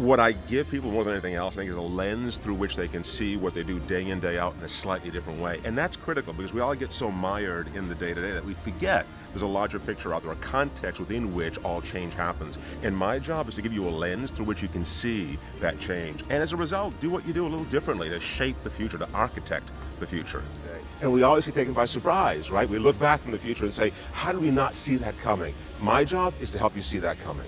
What I give people more than anything else, I think, is a lens through which they can see what they do day in, day out in a slightly different way. And that's critical because we all get so mired in the day-to-day that we forget there's a larger picture out there, a context within which all change happens. And my job is to give you a lens through which you can see that change. And as a result, do what you do a little differently to shape the future, to architect the future. And we always get taken by surprise, right? We look back from the future and say, how did we not see that coming? My job is to help you see that coming.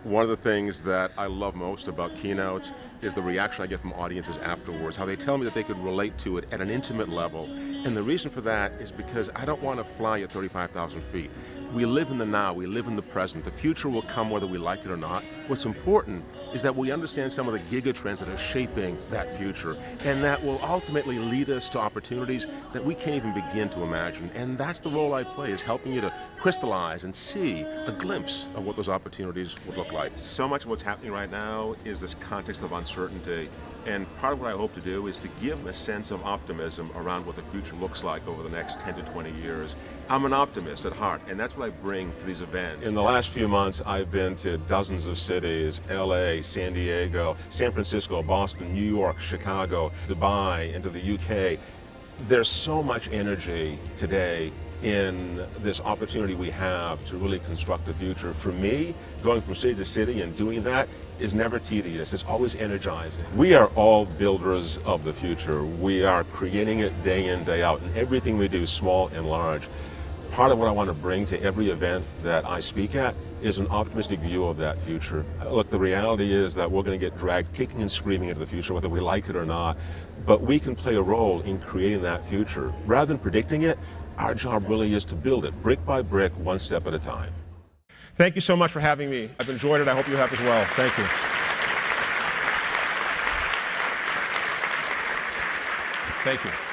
One of the things that I love most about keynotes is the reaction I get from audiences afterwards, how they tell me that they could relate to it at an intimate level. And the reason for that is because I don't want to fly at 35,000 feet. We live in the now, we live in the present. The future will come whether we like it or not. What's important is that we understand some of the gigatrends that are shaping that future, and that will ultimately lead us to opportunities that we can't even begin to imagine. And that's the role I play, is helping you to crystallize and see a glimpse of what those opportunities would look like. So much of what's happening right now is this context of uncertainty. And part of what I hope to do is to give a sense of optimism around what the future looks like over the next 10 to 20 years. I'm an optimist at heart, and that's what I bring to these events. In the last few months, I've been to dozens of cities: LA, San Diego, San Francisco, Boston, New York, Chicago, Dubai, into the UK. There's so much energy today in this opportunity we have to really construct the future. For me, going from city to city and doing that is never tedious. It's always energizing. We are all builders of the future. We are creating it day in, day out, and everything we do, small and large. Part of what I want to bring to every event that I speak at is an optimistic view of that future. Look, the reality is that we're going to get dragged kicking and screaming into the future, whether we like it or not, but we can play a role in creating that future. Rather than predicting it, our job really is to build it, brick by brick, one step at a time. Thank you so much for having me. I've enjoyed it. I hope you have as well. Thank you. Thank you.